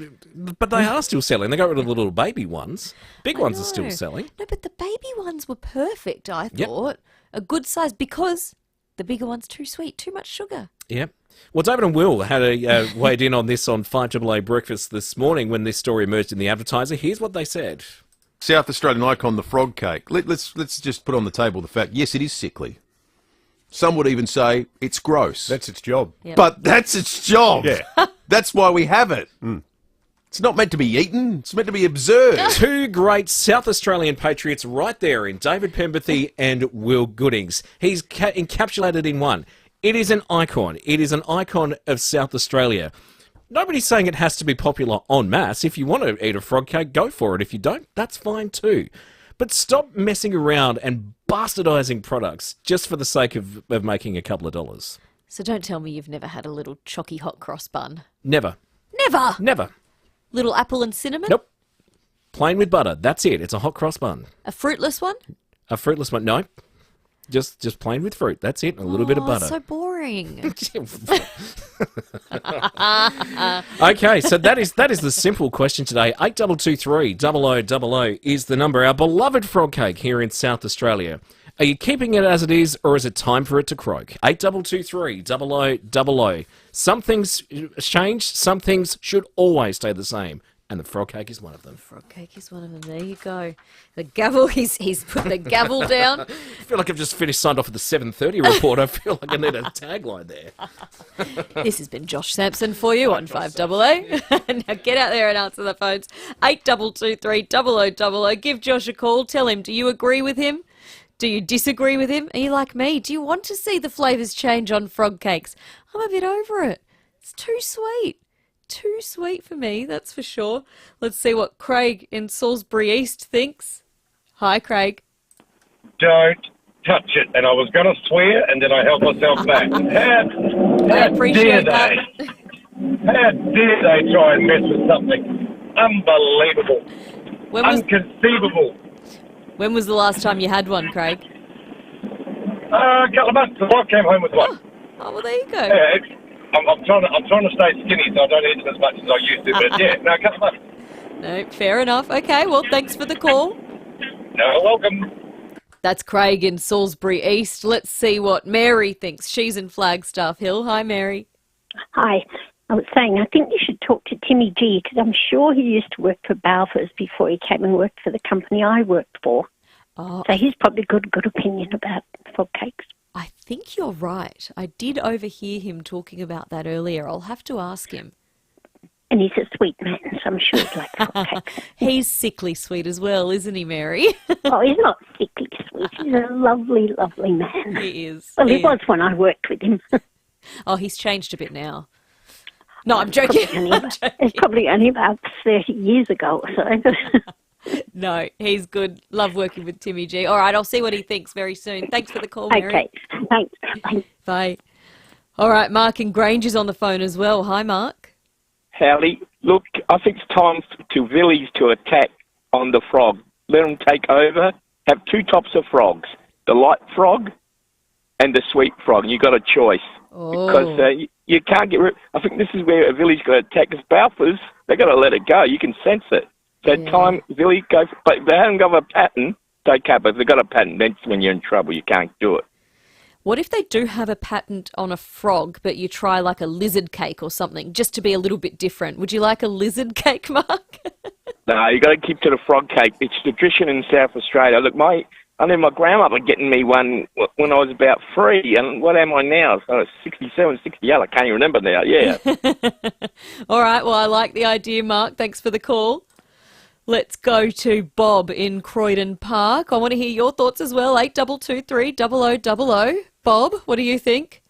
but they are still selling. They got rid of the little baby ones. Big ones are still know. selling. No, but the baby ones were perfect, I Yep. thought. A good size, because the bigger one's too sweet, too much sugar. Yep. Well, David and Will had weighed in on this on 5AA Breakfast this morning when this story emerged in the Advertiser. Here's what they said. South Australian icon, the frog cake. Let's just put on the table the fact, yes, it is sickly. Some would even say it's gross. That's its job. Yep. But that's its job. Yeah. That's why we have it. It's not meant to be eaten. It's meant to be observed. Two great South Australian patriots right there in David Pemberthy and Will Goodings. He's encapsulated in one. It is an icon. It is an icon of South Australia. Nobody's saying it has to be popular en masse. If you want to eat a frog cake, go for it. If you don't, that's fine too. But stop messing around and bastardising products just for the sake of making a couple of dollars. So don't tell me you've never had a little chocky hot cross bun. Never. Never! Never. Little apple and cinnamon? Nope. Plain with butter. That's it. It's a hot cross bun. A fruitless one? A fruitless one. No. Just plain with fruit. That's it. And a little bit of butter. So boring. Okay, so that is the simple question today. 8223 0000 is the number. Our beloved frog cake here in South Australia. Are you keeping it as it is, or is it time for it to croak? 8223 0000. Some things change. Some things should always stay the same. And the frog cake is one of them. Frog cake is one of them. There you go. The gavel, he's put the gavel down. I feel like I've just signed off with the 7:30 report. I feel like I need a tagline there. This has been Josh Sampson for you on 5AA. Now get out there and answer the phones. 8223 0000. Give Josh a call. Tell him, do you agree with him? Do you disagree with him? Are you like me? Do you want to see the flavours change on frog cakes? I'm a bit over it. It's too sweet. Too sweet for me, that's for sure. Let's see what Craig in Salisbury East thinks. Hi, Craig. Don't touch it. And I was going to swear, and then I held myself back. How dare they? How dare they try and mess with something unbelievable, inconceivable. When was the last time you had one, Craig? A couple of months. The wife came home with one. Oh, well, there you go. Yeah, I'm trying to stay skinny, so I don't eat it as much as I used to. But yeah, no, a couple of months. No, fair enough. Okay, well, thanks for the call. No, welcome. That's Craig in Salisbury East. Let's see what Mary thinks. She's in Flagstaff Hill. Hi, Mary. Hi. I was saying, I think you should talk to Timmy G, because I'm sure he used to work for Balfour's before he came and worked for the company I worked for. Oh, So he's probably got a good opinion about frog cakes. I think you're right. I did overhear him talking about that earlier. I'll have to ask him. And he's a sweet man, so I'm sure he'd like frog cakes. He's sickly sweet as well, isn't he, Mary? Oh, he's not sickly sweet. He's a lovely, lovely man. He is. Well, he He was when I worked with him. Oh, he's changed a bit now. No, I'm joking. It's probably only about 30 years ago or so. No, he's good. Love working with Timmy G. All right, I'll see what he thinks very soon. Thanks for the call, Mary. Okay, thanks. Bye. Bye. All right, Mark in Grange is on the phone as well. Hi, Mark. Howdy. Look, I think it's time to village to attack on the frog. Let them take over. Have two types of frogs, the light frog and the sweet frog. You got a choice. Oh. Because you can't get rid... I think this is where a village got to attack. Because Balfour's, they got to let it go. You can sense it. So time, village, go... But if they haven't got a pattern, they can't. But if they've got a pattern, that's when you're in trouble. You can't do it. What if they do have a patent on a frog, but you try like a lizard cake or something, just to be a little bit different? Would you like a lizard cake, Mark? No, you got to keep to the frog cake. It's tradition in South Australia. Look, my grandmother getting me one when I was about 3, and what am I now? So 67, 68, I can't even remember now, yeah. All right, well, I like the idea, Mark. Thanks for the call. Let's go to Bob in Croydon Park. I want to hear your thoughts as well, 8223 0000. Bob, what do you think?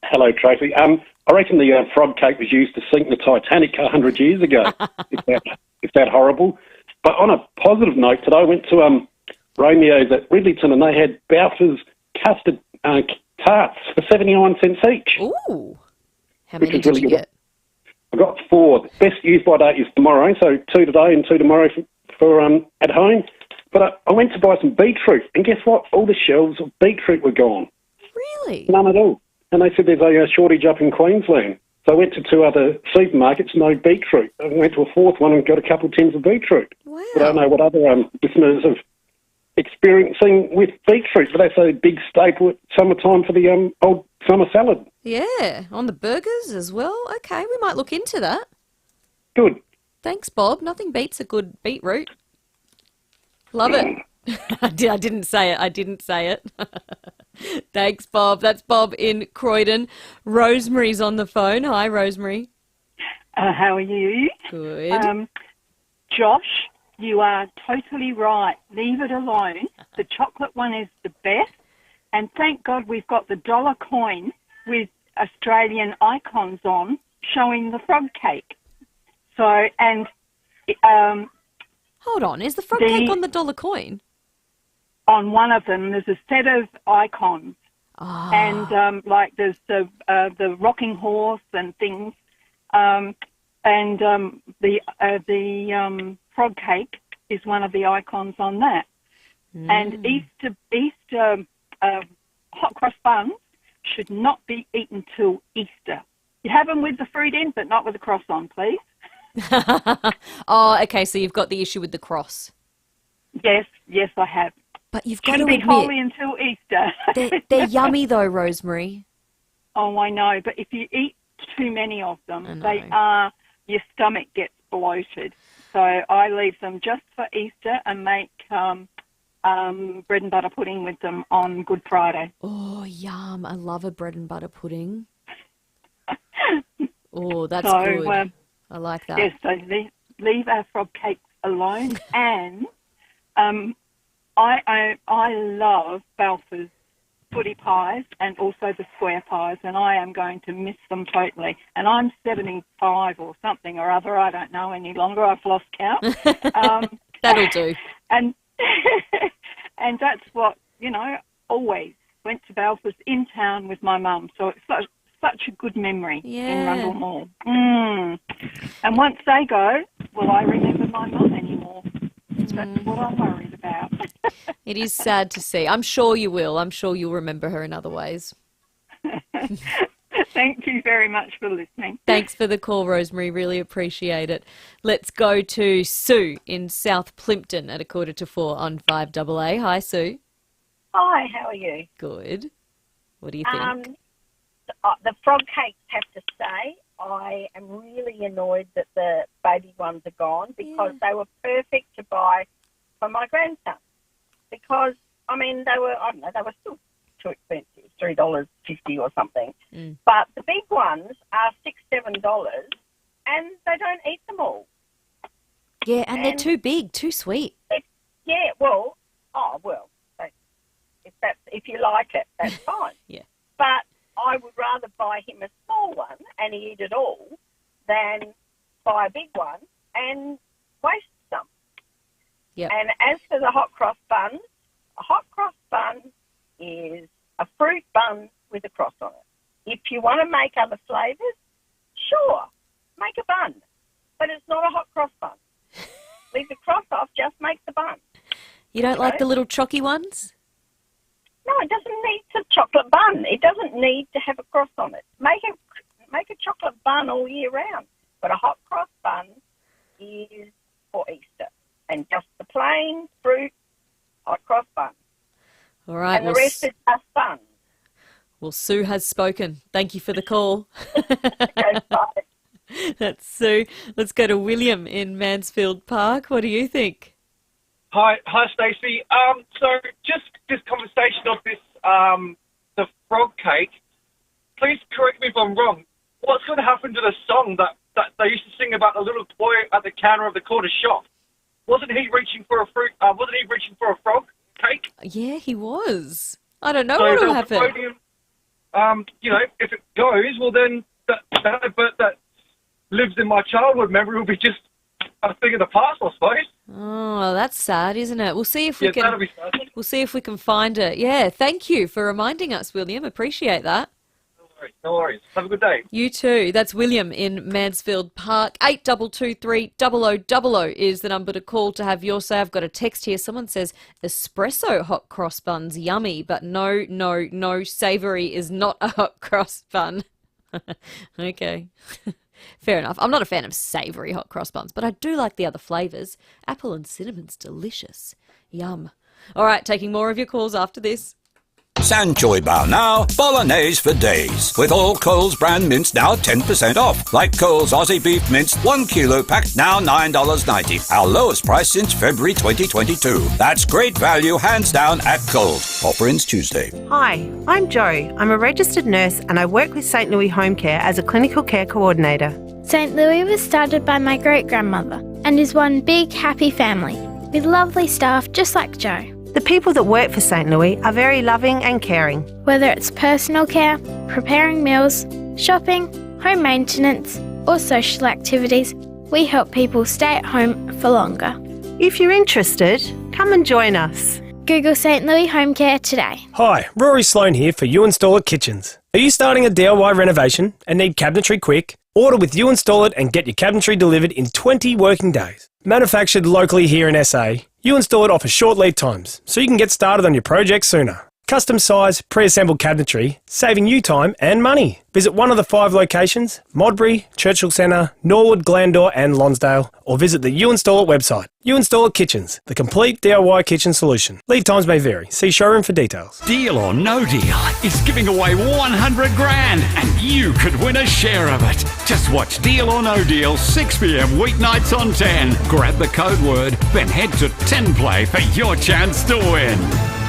Hello, Tracy. I reckon the frog cake was used to sink the Titanic 100 years ago. It's that horrible. But on a positive note, today I went to Romeo's at Ridleyton, and they had Balfour's custard tarts for 79 cents each. Ooh. How many did you get? I got 4. The best use by date is tomorrow, so 2 today and 2 tomorrow for at home. But I went to buy some beetroot, and guess what? All the shelves of beetroot were gone. Really? None at all. And they said there's a shortage up in Queensland. So I went to 2 other supermarkets, no beetroot. I went to a 4th one and got a couple of tins of beetroot. Wow. But I don't know what other listeners have experiencing with beetroot, but that's a big staple at summertime for the old summer salad. Yeah, on the burgers as well. Okay, we might look into that. Good. Thanks, Bob. Nothing beats a good beetroot. Love it. I didn't say it. I didn't say it. Thanks, Bob. That's Bob in Croydon. Rosemary's on the phone. Hi, Rosemary. How are you? Good. Josh, you are totally right. Leave it alone. The chocolate one is the best. And thank God we've got the dollar coin with Australian icons on showing the frog cake. So, and... Hold on. Is the frog cake on the dollar coin? On one of them, there's a set of icons. Oh. And, like, there's the rocking horse and things. And the frog cake is one of the icons on that. And Easter hot cross buns should not be eaten till Easter. You have them with the fruit in, but not with the cross on, please. Oh, okay, so you've got the issue with the cross. Yes, I have. But you've got Shouldn't to be admit, holy until Easter. they're yummy though, Rosemary. Oh, I know, but if you eat too many of them, your stomach gets bloated. So I leave them just for Easter and make bread and butter pudding with them on Good Friday. Oh, yum. I love a bread and butter pudding. Oh, that's So, good. I like that. Yes, so leave our frog cakes alone. And I love Balfour's footy pies and also the square pies, and I am going to miss them totally. And I'm 75 or something or other. I don't know any longer. I've lost count. That'll do. And and that's what, always went to Balfour's in town with my mum. So it's such a good memory in Rundle Mall. And once they go, will I remember my mum anymore? That's what I'm worried about. It is sad to see. I'm sure you will. I'm sure you'll remember her in other ways. Thank you very much for listening. Thanks for the call, Rosemary. Really appreciate it. Let's go to Sue in South Plympton at 3:45 on 5AA. Hi, Sue. Hi, how are you? Good. What do you think? The frog cakes have to stay. I am really annoyed that the baby ones are gone because they were perfect to buy for my grandson. Because, they were still too expensive, $3.50 or something. But the big ones are $6, $7, and they don't eat them all. Yeah, and they're too big, too sweet. If you like it, that's fine. Yeah. But I would rather buy him a small one and he eat it all than buy a big one and waste some. Yep. And as for the hot cross buns, a hot cross bun is a fruit bun with a cross on it. If you want to make other flavours, sure, make a bun. But it's not a hot cross bun. Leave the cross off, just make the bun. You don't like the little chocky ones? No, it doesn't need a chocolate bun. It doesn't need to have a cross on it. Make a chocolate bun all year round. But a hot cross bun is for Easter. And just the plain fruit hot cross bun. All right. And the rest is just bun. Well, Sue has spoken. Thank you for the call. Okay, bye. That's Sue. Let's go to William in Mansfield Park. What do you think? Hi, Stacey. So just this conversation of this, the frog cake. Please correct me if I'm wrong. What's going to happen to the song that they used to sing about the little boy at the counter of the corner shop? Wasn't he reaching for a fruit? Wasn't he reaching for a frog cake? Yeah, he was. I don't know So what will the happen. podium, if it goes, well then that bird that lives in my childhood memory will be just a thing of the past, I suppose. Oh, that's sad, isn't it? We'll see if we Yeah, can. that'll be sad. We'll see if we can find it. Yeah, thank you for reminding us, William. Appreciate that. No worries. Have a good day. You too. That's William in Mansfield Park. 8223 0000 is the number to call to have your say. I've got a text here. Someone says espresso hot cross buns yummy, but no, savoury is not a hot cross bun. Okay. Fair enough. I'm not a fan of savoury hot cross buns, but I do like the other flavours. Apple and cinnamon's delicious. Yum. All right, taking more of your calls after this. Sanchoy Bar now, bolognese for days. With all Coles brand mince now 10% off. Like Coles Aussie Beef Mince, 1 kilo pack, now $9.90. Our lowest price since February 2022. That's great value, hands down, at Coles. Offer ends Tuesday. Hi, I'm Jo. I'm a registered nurse and I work with St. Louis Home Care as a clinical care coordinator. St. Louis was started by my great-grandmother and is one big, happy family with lovely staff just like Jo. The people that work for St. Louis are very loving and caring. Whether it's personal care, preparing meals, shopping, home maintenance, or social activities, we help people stay at home for longer. If you're interested, come and join us. Google St. Louis Home Care today. Hi, Rory Sloan here for You Install It Kitchens. Are you starting a DIY renovation and need cabinetry quick? Order with You Install It and get your cabinetry delivered in 20 working days. Manufactured locally here in SA, You Install It offers short lead times, so you can get started on your project sooner. Custom size, pre-assembled cabinetry, saving you time and money. Visit one of the 5 locations, Modbury, Churchill Centre, Norwood, Glandore and Lonsdale, or visit the You Install It website. You Install It Kitchens, the complete DIY kitchen solution. Lead times may vary. See showroom for details. Deal or No Deal is giving away 100 grand and you could win a share of it. Just watch Deal or No Deal 6 p.m. weeknights on 10. Grab the code word, then head to 10 Play for your chance to win.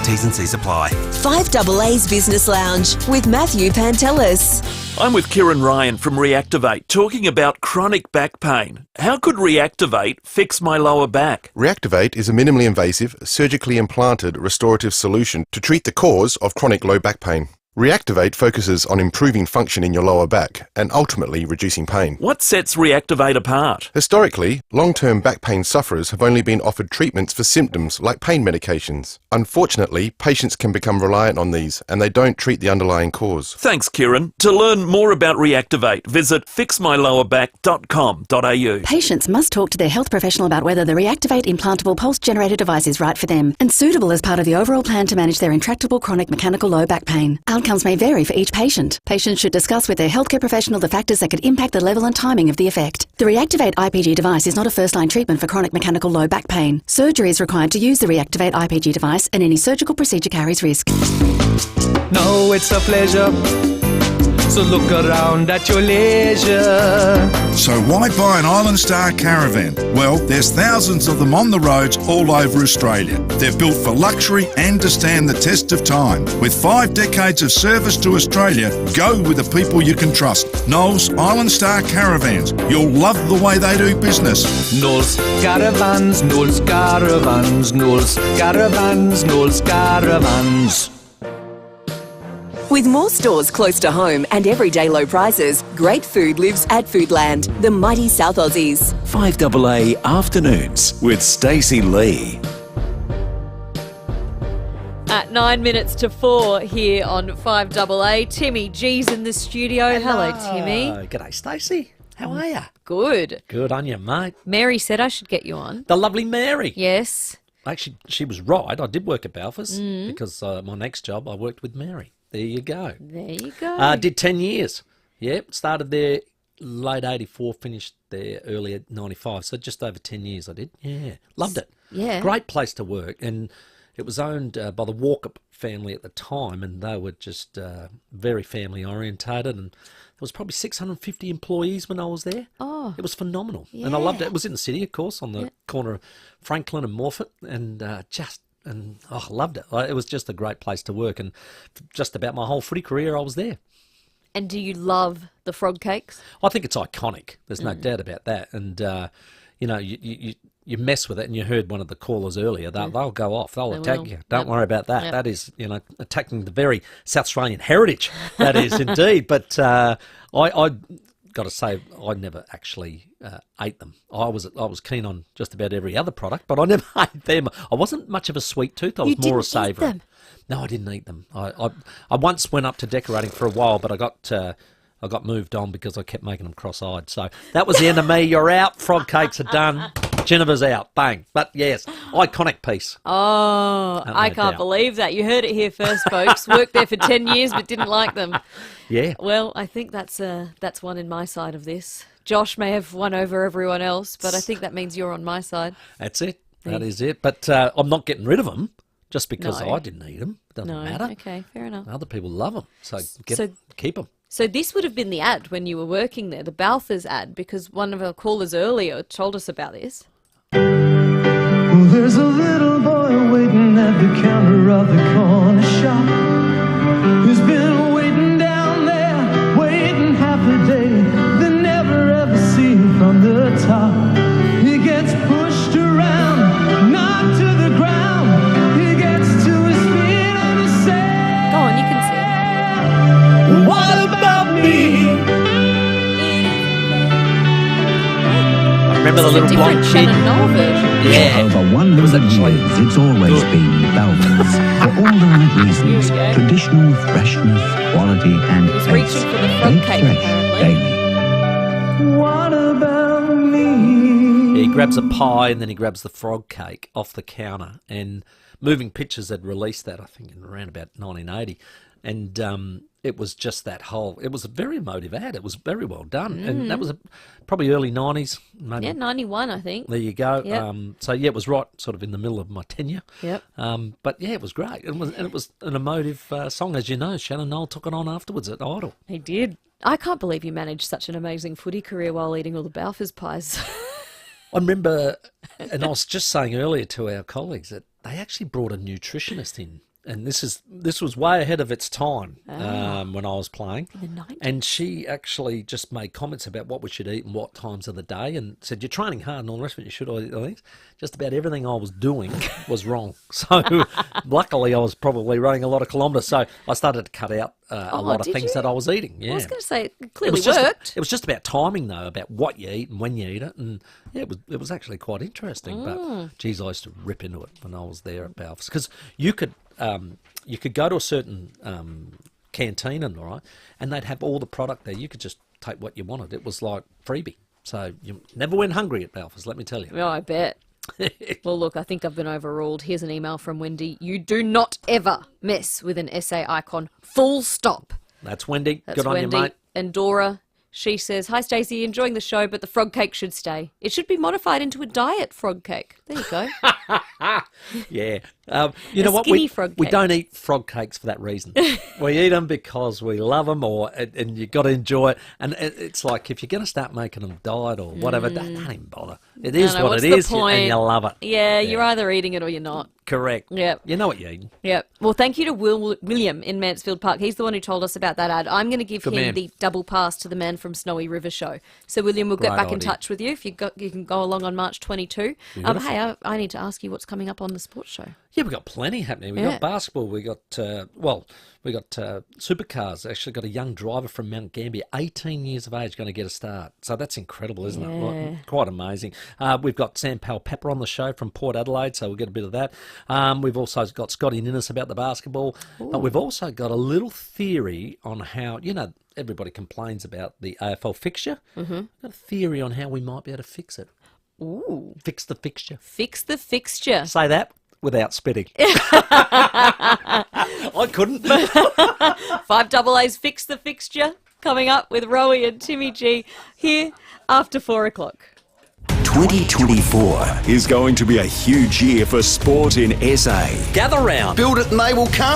T's and C's apply. 5AA's Business Lounge with Matthew Pantelis. I'm with Kieran Ryan from Reactivate, talking about chronic back pain. How could Reactivate fix my lower back? Reactivate is a minimally invasive, surgically implanted restorative solution to treat the cause of chronic low back pain. Reactivate focuses on improving function in your lower back and ultimately reducing pain. What sets Reactivate apart? Historically, long-term back pain sufferers have only been offered treatments for symptoms like pain medications. Unfortunately, patients can become reliant on these and they don't treat the underlying cause. Thanks, Kieran. To learn more about Reactivate, visit fixmylowerback.com.au. Patients must talk to their health professional about whether the Reactivate implantable pulse generator device is right for them and suitable as part of the overall plan to manage their intractable chronic mechanical low back pain. Outcomes may vary for each patient. Patients should discuss with their healthcare professional the factors that could impact the level and timing of the effect. The Reactivate IPG device is not a first-line treatment for chronic mechanical low back pain. Surgery is required to use the Reactivate IPG device and any surgical procedure carries risk. No, it's a pleasure. So look around at your leisure. So why buy an Island Star caravan? Well, there's thousands of them on the roads all over Australia. They're built for luxury and to stand the test of time. With 5 decades of service to Australia, go with the people you can trust. Knowles Island Star Caravans. You'll love the way they do business. Knowles Caravans, Knowles Caravans, Knowles Caravans, Knowles Caravans. With more stores close to home and everyday low prices, great food lives at Foodland, the mighty South Aussies. 5AA Afternoons with Stacey Lee. At 9 minutes to 4 here on 5AA, Timmy G's in the studio. Hello Timmy. G'day, Stacey. How are you? Good. Good on you, mate. Mary said I should get you on. The lovely Mary. Yes. Actually, she was right. I did work at Balfour's because my next job I worked with Mary. There you go. There you go. Did 10 years. Yep. Started there late 84, finished there early 95. So just over 10 years I did. Yeah. Loved it. Yeah. Great place to work. And it was owned by the Walker family at the time, and they were just very family orientated. And there was probably 650 employees when I was there. Oh. It was phenomenal. Yeah. And I loved it. It was in the city, of course, on the corner of Franklin and Morphett. And I loved it. It was just a great place to work, and just about my whole footy career I was there. And do you love the frog cakes? I think it's iconic. There's no doubt about that. And you mess with it, and you heard one of the callers earlier. They'll go off. They'll attack you. Don't worry about that. Yep. That is, attacking the very South Australian heritage. That is indeed. But I got to say, I never actually ate them. I was keen on just about every other product, but I never ate them. I wasn't much of a sweet tooth. I was more a savoury. No, I didn't eat them. I once went up to decorating for a while, but I got moved on because I kept making them cross-eyed. So that was the end of me. You're out. Frog cakes are done. Jennifer's out. Bang. But yes, Iconic piece. Oh, I can't believe that. You heard it here first, folks. Worked there for 10 years but didn't like them. Yeah. Well, I think that's one in my side of this. Josh may have won over everyone else, but I think that means you're on my side. That's it. That is it. But I'm not getting rid of them just because No. I didn't eat them. Doesn't matter. Okay, fair enough. Other people love them, so keep them. So this would have been the ad when you were working there, the Balfour's ad, because one of our callers earlier told us about this. Well, there's a little boy waiting at the counter of the corner shop who's been waiting down there, waiting half a day. They never ever see him from the top. He gets pushed around, knocked to the ground. He gets to his feet and he says, Go on, you can sing. What about me? I remember the little blonde kid. Yeah. For over 100 years, it's always been Balfour's. For all the right reasons. Traditional freshness, quality and He's taste. reaching for the Baked fruitcake, fresh apparently. daily. What about me? He grabs a pie and then he grabs the frog cake off the counter. And Moving Pictures had released that, I think, in around about 1980. And it was just that whole... It was a very emotive ad. It was very well done. And that was probably early 90s. Maybe. Yeah, 91, I think. There you go. Yep. So, yeah, it was right sort of in the middle of my tenure. Yep. But, yeah, it was great. It was an emotive song, as you know. Shannon Noll took it on afterwards at Idol. He did. I can't believe you managed such an amazing footy career while eating all the Balfour's pies. I remember, and I was just saying earlier to our colleagues that they actually brought a nutritionist in. And this was way ahead of its time when I was playing. In the 90s. And she actually just made comments about what we should eat and what times of the day and said, you're training hard and all the rest of it, you should eat things. Just about everything I was doing was wrong. So luckily I was probably running a lot of kilometres. So I started to cut out a lot of things that I was eating. Yeah. I was going to say, it clearly just, worked. It was just about timing, though, about what you eat and when you eat it. And yeah, it was actually quite interesting. But geez, I used to rip into it when I was there at Balfour's. Because you could go to a certain canteen and they'd have all the product there. You could just take what you wanted. It was like freebie. So you never went hungry at Balfour's, let me tell you. Oh, I bet. Well, look, I think I've been overruled. Here's an email from Wendy. You do not ever mess with an SA icon. Full stop. That's Wendy. That's Good on Wendy. you, mate. And Dora, she says, hi, Stacey, enjoying the show, but the frog cake should stay. It should be modified into a diet frog cake. There you go. Yeah. You know what? Skinny frog We cake. don't eat frog cakes for that reason. We eat them because we love them and you've got to enjoy it. And it's like if you're going to start making them diet or whatever, don't even bother. It is what what's it the is point? and you love it. Yeah, you're either eating it or you're not. Correct. Yep. You know what you're eating. Yep. Well, thank you to William in Mansfield Park. He's the one who told us about that ad. I'm going to give Good him man. the double pass to the Man from Snowy River show. So, William, we'll get Great back in idea. touch with you if you can go along on March 22. Beautiful. Hey, I need to ask you what's coming up on the sports show. Yeah, we've got plenty happening. We've got basketball. We got supercars. Actually got a young driver from Mount Gambier, 18 years of age, going to get a start. So that's incredible, isn't it? Well, quite amazing. We've got Sam Powell-Pepper on the show from Port Adelaide, so we'll get a bit of that. We've also got Scotty Ninnis about the basketball. Ooh. But we've also got a little theory on how, everybody complains about the AFL fixture. Mm-hmm. A theory on how we might be able to fix it. Ooh. Fix the fixture. Fix the fixture. Say that without spitting. I couldn't. 5AA's Fix the Fixture coming up with Rowie and Timmy G here after 4 o'clock. 2024 is going to be a huge year for sport in SA. Gather round. Build it and they will come.